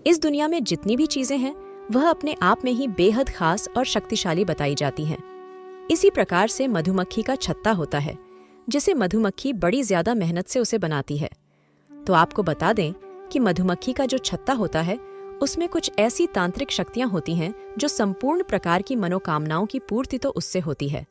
इस दुनिया में जितनी भी चीजें हैं वह अपने आप में ही बेहद खास और शक्तिशाली बताई जाती हैं। इसी प्रकार से मधुमक्खी का छत्ता होता है, जिसे मधुमक्खी बड़ी ज्यादा मेहनत से उसे बनाती है। तो आपको बता दें कि मधुमक्खी का जो छत्ता होता है उसमें कुछ ऐसी तांत्रिक शक्तियां होती हैं जो संपूर्ण प्रकार की मनोकामनाओं की पूर्ति तो उससे होती है,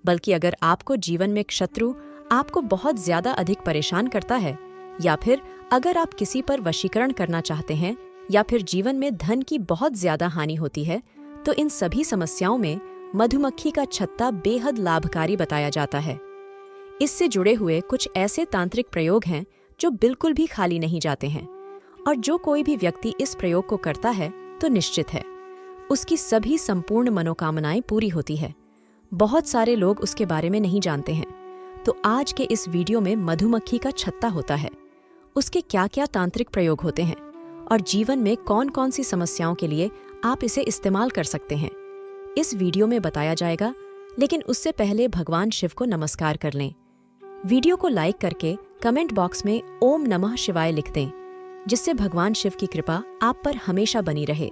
बल्कि अगर आपको जीवन में एक शत्रु आपको बहुत ज्यादा अधिक परेशान करता है, या फिर अगर आप किसी पर वशीकरण करना चाहते हैं, या फिर जीवन में धन की बहुत ज्यादा हानि होती है, तो इन सभी समस्याओं में मधुमक्खी का छत्ता बेहद लाभकारी बताया जाता है। इससे जुड़े हुए कुछ ऐसे तांत्रिक प्रयोग हैं जो बिल्कुल भी खाली नहीं जाते हैं, और जो कोई भी व्यक्ति इस प्रयोग को करता है तो निश्चित है उसकी सभी संपूर्ण मनोकामनाएं पूरी होती है। बहुत सारे लोग उसके बारे में नहीं जानते हैं, तो आज के इस वीडियो में मधुमक्खी का छत्ता होता है, उसके क्या क्या तांत्रिक प्रयोग होते हैं और जीवन में कौन कौन सी समस्याओं के लिए आप इसे इस्तेमाल कर सकते हैं, इस वीडियो में बताया जाएगा। लेकिन उससे पहले भगवान शिव को नमस्कार कर लें। वीडियो को लाइक करके कमेंट बॉक्स में ओम नमः शिवाय लिख दें, जिससे भगवान शिव की कृपा आप पर हमेशा बनी रहे।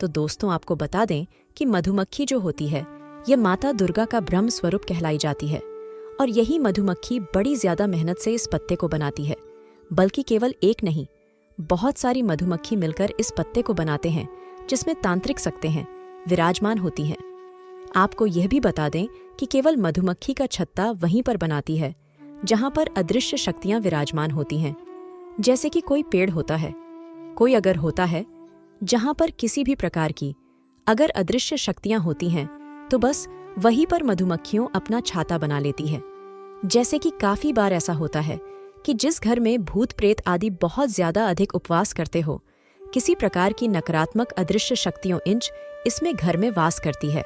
तो दोस्तों, आपको बता दें कि मधुमक्खी जो होती है ये माता दुर्गा का ब्रह्म स्वरूप कहलाई जाती है, और यही मधुमक्खी बड़ी ज्यादा मेहनत से इस पत्ते को बनाती है। बल्कि केवल एक नहीं, बहुत सारी मधुमक्खी मिलकर इस पत्ते को बनाते हैं, जिसमें तांत्रिक शक्तियां विराजमान होती हैं। आपको यह भी बता दें कि केवल मधुमक्खी का छत्ता वहीं पर बनाती है जहां पर अदृश्य शक्तियां विराजमान होती हैं। जैसे कि कोई पेड़ होता है, कोई अगर होता है जहां पर किसी भी प्रकार की अगर अदृश्य शक्तियां होती हैं, तो बस वहीं पर मधुमक्खियों अपना छाता बना लेती है। जैसे कि काफी बार ऐसा होता है कि जिस घर में भूत प्रेत आदि बहुत ज्यादा अधिक उपवास करते हो, किसी प्रकार की नकारात्मक अदृश्य शक्तियों इंच इसमें घर में वास करती है,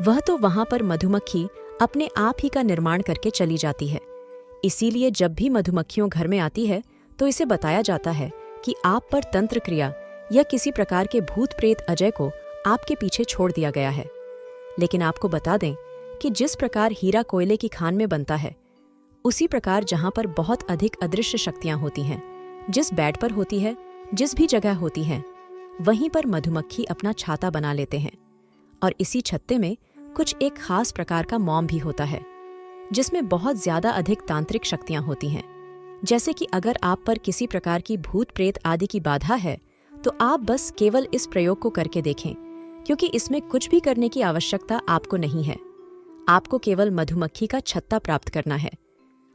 वह तो वहां पर मधुमक्खी अपने आप ही का निर्माण करके चली जाती है। इसीलिए जब भी मधुमक्खियों घर में आती है तो इसे बताया जाता है कि आप पर तंत्र क्रिया या किसी प्रकार के भूत प्रेत अजय को आपके पीछे छोड़ दिया गया है। लेकिन आपको बता दें कि जिस प्रकार हीरा कोयले की खान में बनता है, उसी प्रकार जहां पर बहुत अधिक अदृश्य शक्तियां होती हैं, जिस बेड पर होती है, जिस भी जगह होती हैं, वहीं पर मधुमक्खी अपना छाता बना लेते हैं। और इसी छत्ते में कुछ एक खास प्रकार का मॉम भी होता है, जिसमें बहुत ज्यादा अधिक तांत्रिक शक्तियां होती हैं। जैसे कि अगर आप पर किसी प्रकार की भूत प्रेत आदि की बाधा है, तो आप बस केवल इस प्रयोग को करके देखें, क्योंकि इसमें कुछ भी करने की आवश्यकता आपको नहीं है। आपको केवल मधुमक्खी का छत्ता प्राप्त करना है।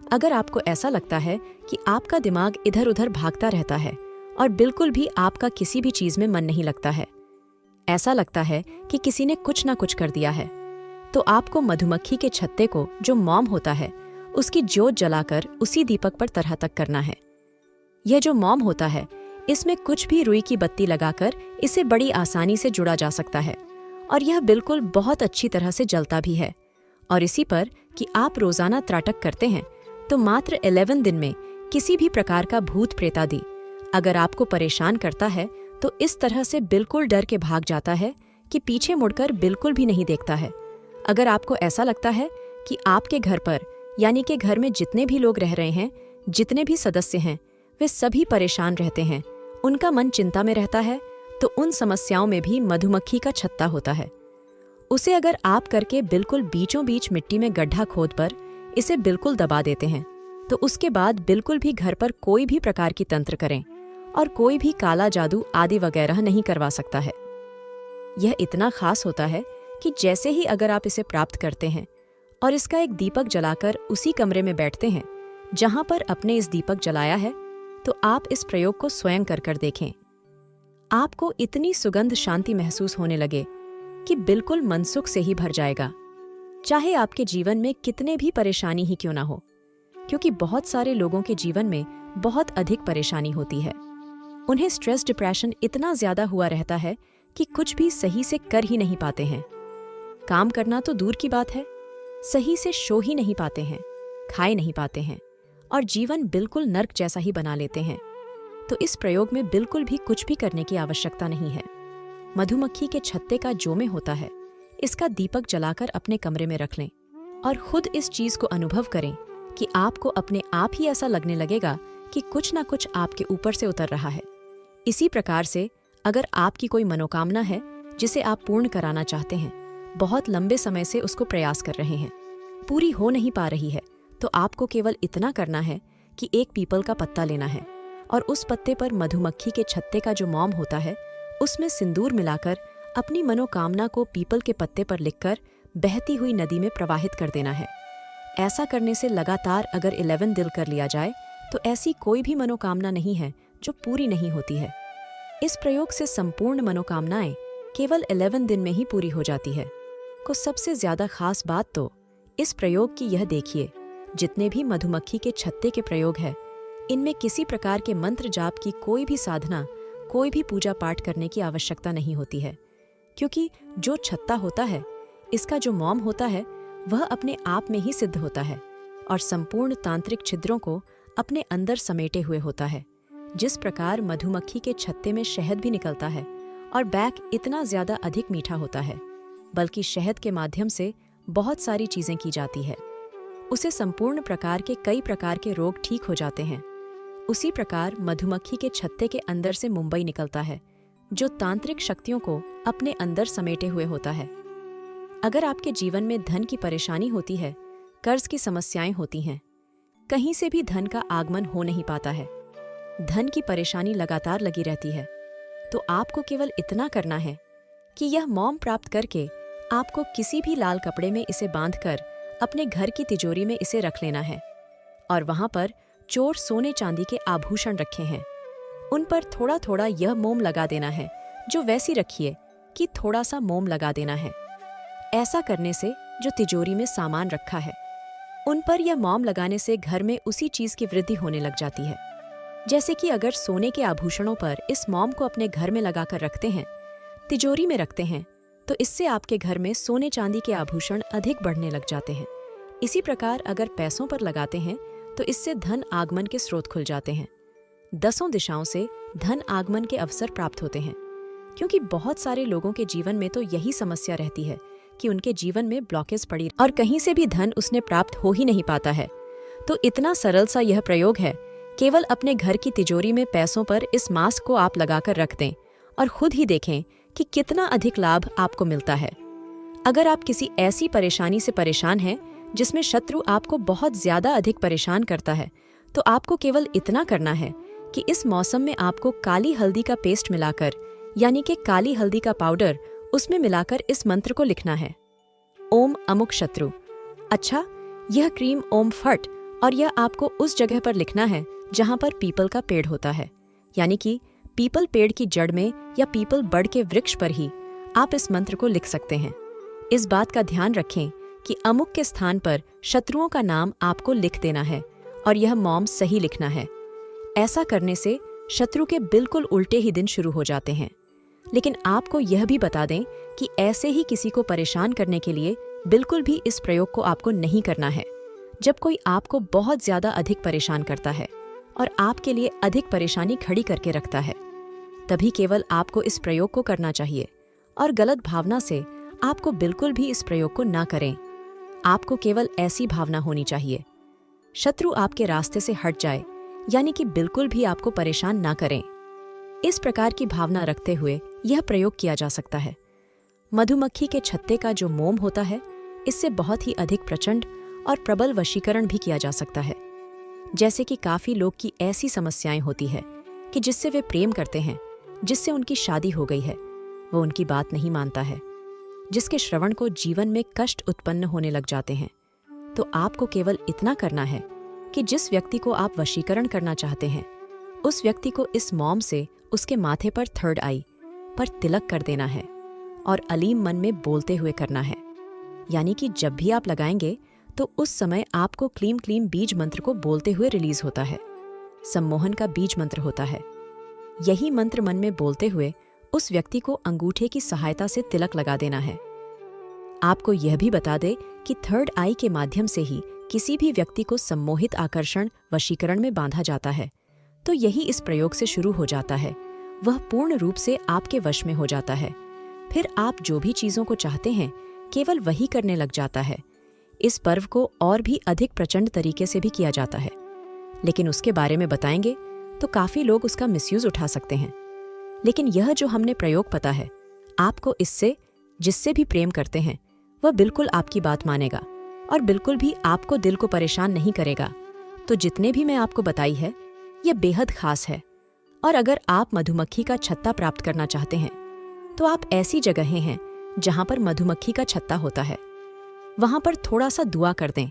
अगर आपको ऐसा लगता है कि आपका दिमाग इधर उधर भागता रहता है और बिल्कुल भी आपका किसी भी चीज में मन नहीं लगता है, ऐसा लगता है कि किसी ने कुछ ना कुछ कर दिया है, तो आपको मधुमक्खी के छत्ते को जो मॉम होता है उसकी जोत जलाकर उसी दीपक पर तरह तक करना है। यह जो मॉम होता है, इसमें कुछ भी रुई की बत्ती लगाकर इसे बड़ी आसानी से जुड़ा जा सकता है, और यह बिल्कुल बहुत अच्छी तरह से जलता भी है। और इसी पर कि आप रोजाना त्राटक करते हैं, तो मात्र 11 दिन में किसी भी प्रकार का भूत प्रेतादि अगर आपको परेशान करता है, तो इस तरह से बिल्कुल डर के भाग जाता है कि पीछे मुड़कर बिल्कुल भी नहीं देखता है। अगर आपको ऐसा लगता है कि आपके घर पर, यानी कि घर में जितने भी लोग रह रहे हैं, जितने भी सदस्य हैं, वे सभी परेशान रहते हैं, उनका मन चिंता में रहता है, तो उन समस्याओं में भी मधुमक्खी का छत्ता होता है। उसे अगर आप करके बिल्कुल बीचों बीच मिट्टी में गड्ढा खोद पर इसे बिल्कुल दबा देते हैं, तो उसके बाद बिल्कुल भी घर पर कोई भी प्रकार की तंत्र करें और कोई भी काला जादू आदि वगैरह नहीं करवा सकता है। यह इतना खास होता है कि जैसे ही अगर आप इसे प्राप्त करते हैं और इसका एक दीपक जलाकर उसी कमरे में बैठते हैं जहां पर अपने इस दीपक जलाया है, तो आप इस प्रयोग को स्वयं कर देखें। आपको इतनी सुगंध शांति महसूस होने लगे कि बिल्कुल मनसुख से ही भर जाएगा, चाहे आपके जीवन में कितने भी परेशानी ही क्यों ना हो, क्योंकि बहुत सारे लोगों के जीवन में बहुत अधिक परेशानी होती है। उन्हें स्ट्रेस डिप्रेशन इतना ज्यादा हुआ रहता है कि कुछ भी सही से कर ही नहीं पाते हैं। काम करना तो दूर की बात है, सही से सो ही नहीं पाते हैं, खाए नहीं पाते हैं, और जीवन बिल्कुल नर्क जैसा ही बना लेते हैं। तो इस प्रयोग में बिल्कुल भी कुछ भी करने की आवश्यकता नहीं है। मधुमक्खी के छत्ते का जो में होता है, इसका दीपक जलाकर अपने कमरे में रख लें और खुद इस चीज को अनुभव करें कि आपको अपने आप ही ऐसा लगने लगेगा कि कुछ ना कुछ आपके ऊपर से उतर रहा है। इसी प्रकार से अगर आपकी कोई मनोकामना है जिसे आप पूर्ण कराना चाहते हैं, बहुत लंबे समय से उसको प्रयास कर रहे हैं, पूरी हो नहीं पा रही है, तो आपको केवल इतना करना है कि एक पीपल का पत्ता लेना है और उस पत्ते पर मधुमक्खी के छत्ते का जो मोम होता है उसमें सिंदूर मिलाकर अपनी मनोकामना को पीपल के पत्ते पर लिखकर बहती हुई नदी में प्रवाहित कर देना है। ऐसा करने से लगातार अगर 11 दिन कर लिया जाए तो ऐसी कोई भी मनोकामना नहीं है जो पूरी नहीं होती है। इस प्रयोग से संपूर्ण मनोकामनाएं केवल 11 दिन में ही पूरी हो जाती है। को सबसे ज्यादा खास बात तो इस प्रयोग की यह देखिए, जितने भी मधुमक्खी के छत्ते के प्रयोग है, इनमें किसी प्रकार के मंत्र जाप की कोई भी साधना, कोई भी पूजा पाठ करने की आवश्यकता नहीं होती है, क्योंकि जो छत्ता होता है, इसका जो मोम होता है, वह अपने आप में ही सिद्ध होता है और संपूर्ण तांत्रिक छिद्रों को अपने अंदर समेटे हुए होता है। जिस प्रकार मधुमक्खी के छत्ते में शहद भी निकलता है और बैक इतना ज्यादा अधिक मीठा होता है, बल्कि शहद के माध्यम से बहुत सारी चीजें की जाती है, उसे संपूर्ण प्रकार के कई प्रकार के रोग ठीक हो जाते हैं। उसी प्रकार मधुमक्खी के छत्ते के अंदर से मुंबई निकलता है, जो तांत्रिक शक्तियों को अपने अंदर समेटे हुए होता है। अगर आपके जीवन में धन की परेशानी होती है, कर्ज की समस्याएं होती हैं, कहीं से भी धन का आगमन हो नहीं पाता है, धन की परेशानी लगातार लगी रहती है, तो आपको केवल इतना करना है कि यह मोम प्राप्त करके आपको किसी भी लाल कपड़े में इसे बांधकर अपने घर की तिजोरी में इसे रख लेना है और वहां पर चोर सोने चांदी के आभूषण रखे हैं, उन पर थोड़ा थोड़ा यह मोम लगा देना है, जो वैसी रखिए कि थोड़ा सा मोम लगा देना है। ऐसा करने से जो तिजोरी में सामान रखा है, उन पर यह मोम लगाने से घर में उसी चीज की वृद्धि होने लग जाती है। जैसे कि अगर सोने के आभूषणों पर इस मोम को अपने घर में लगाकर रखते हैं, तिजोरी में रखते हैं, तो इससे आपके घर में सोने चांदी के आभूषण अधिक बढ़ने लग जाते हैं। इसी प्रकार अगर पैसों पर लगाते हैं तो इससे धन आगमन के स्रोत खुल जाते हैं। 10 दिशाओं से धन आगमन के अवसर प्राप्त होते हैं, क्योंकि बहुत सारे लोगों के जीवन में तो यही समस्या रहती है कि उनके जीवन में ब्लॉकेज पड़ी और कहीं से भी धन उसने प्राप्त हो ही नहीं पाता है। तो इतना सरल सा यह प्रयोग है, केवल अपने घर की तिजोरी में पैसों पर इस मास्क को आप लगाकर रख दें और खुद ही देखें कि कितना अधिक लाभ आपको मिलता है। अगर आप किसी ऐसी परेशानी से परेशान हैं जिसमें शत्रु आपको बहुत ज्यादा अधिक परेशान करता है, तो आपको केवल इतना करना है कि इस मौसम में आपको काली हल्दी का पेस्ट मिलाकर, यानी कि काली हल्दी का पाउडर, उसमें मिलाकर इस मंत्र को लिखना है, ओम अमुक शत्रु। अच्छा, यह क्रीम ओम फट, और यह आपको उस जगह पर लिखना है जहां पर पीपल का पेड़ होता है, यानी कि पीपल पेड़ की जड़ में या पीपल बड़ के वृक्ष पर ही आप इस मंत्र को लिख सकते हैं। इस बात का ध्यान रखें कि अमुक के स्थान पर शत्रुओं का नाम आपको लिख देना है और यह मोम सही लिखना है। ऐसा करने से शत्रु के बिल्कुल उल्टे ही दिन शुरू हो जाते हैं। लेकिन आपको यह भी बता दें कि ऐसे ही किसी को परेशान करने के लिए बिल्कुल भी इस प्रयोग को आपको नहीं करना है। जब कोई आपको बहुत ज्यादा अधिक परेशान करता है और आपके लिए अधिक परेशानी खड़ी करके रखता है, तभी केवल आपको इस प्रयोग को करना चाहिए और गलत भावना से आपको बिल्कुल भी इस प्रयोग को ना करें। आपको केवल ऐसी भावना होनी चाहिए, शत्रु आपके रास्ते से हट जाए, यानी कि बिल्कुल भी आपको परेशान ना करें। इस प्रकार की भावना रखते हुए यह प्रयोग किया जा सकता है। मधुमक्खी के छत्ते का जो मोम होता है, इससे बहुत ही अधिक प्रचंड और प्रबल वशीकरण भी किया जा सकता है। जैसे कि काफी लोग की ऐसी समस्याएं होती है कि जिससे वे प्रेम करते हैं, जिससे उनकी शादी हो गई है, वो उनकी बात नहीं मानता है, जिसके श्रवण को जीवन में कष्ट उत्पन्न होने लग जाते हैं। तो आपको केवल इतना करना है कि जिस व्यक्ति को आप वशीकरण करना चाहते हैं, उस व्यक्ति को इस मोम से उसके माथे पर 3rd आई पर तिलक कर देना है और अलीम मन में बोलते हुए करना है। यानी कि जब भी आप लगाएंगे तो उस समय आपको क्लीम क्लीम बीज मंत्र को बोलते हुए रिलीज होता है। सम्मोहन का बीज मंत्र होता है। यही मंत्र मन में बोलते हुए उस व्यक्ति को अंगूठे की सहायता से तिलक लगा देना है। आपको यह भी बता दे कि 3rd आई के माध्यम से ही किसी भी व्यक्ति को सम्मोहित आकर्षण वशीकरण में बांधा जाता है। तो यही इस प्रयोग से शुरू हो जाता है, वह पूर्ण रूप से आपके वश में हो जाता है। फिर आप जो भी चीजों को चाहते हैं केवल वही करने लग जाता है। इस पर्व को और भी अधिक प्रचंड तरीके से भी किया जाता है, लेकिन उसके बारे में बताएंगे तो काफी लोग उसका मिसयूज उठा सकते हैं। लेकिन यह जो हमने प्रयोग पता है, आपको इससे जिससे भी प्रेम करते हैं वह बिल्कुल आपकी बात मानेगा और बिल्कुल भी आपको दिल को परेशान नहीं करेगा। तो जितने भी मैं आपको बताई है, यह बेहद खास है। और अगर आप मधुमक्खी का छत्ता प्राप्त करना चाहते हैं तो आप ऐसी जगहें हैं जहां पर मधुमक्खी का छत्ता होता है, वहां पर थोड़ा सा दुआ कर दें।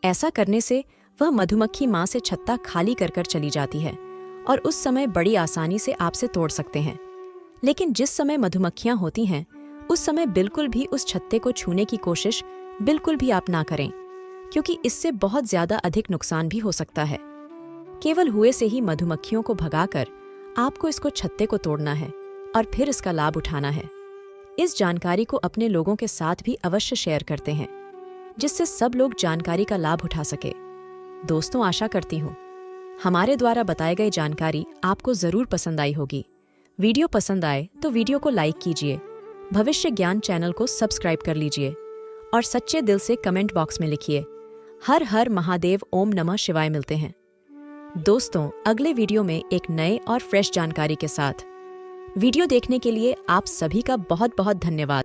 ऐसा करने से वह मधुमक्खी माँ से छत्ता खाली कर कर चली जाती है और उस समय बड़ी आसानी से आपसे तोड़ सकते हैं। लेकिन जिस समय मधुमक्खियां होती हैं उस समय बिल्कुल भी उस छत्ते को छूने की कोशिश बिल्कुल भी आप ना करें, क्योंकि इससे बहुत ज्यादा अधिक नुकसान भी हो सकता है। केवल हुए से ही मधुमक्खियों को भगाकर आपको इसको छत्ते को तोड़ना है और फिर इसका लाभ उठाना है। इस जानकारी को अपने लोगों के साथ भी अवश्य शेयर करते हैं, जिससे सब लोग जानकारी का लाभ उठा सके। दोस्तों, आशा करती हूँ हमारे द्वारा बताई गई जानकारी आपको जरूर पसंद आई होगी। वीडियो पसंद आए तो वीडियो को लाइक कीजिए, भविष्य ज्ञान चैनल को सब्सक्राइब कर लीजिए और सच्चे दिल से कमेंट बॉक्स में लिखिए हर हर महादेव, ओम नमः शिवाय। मिलते हैं दोस्तों अगले वीडियो में एक नए और फ्रेश जानकारी के साथ। वीडियो देखने के लिए आप सभी का बहुत बहुत धन्यवाद।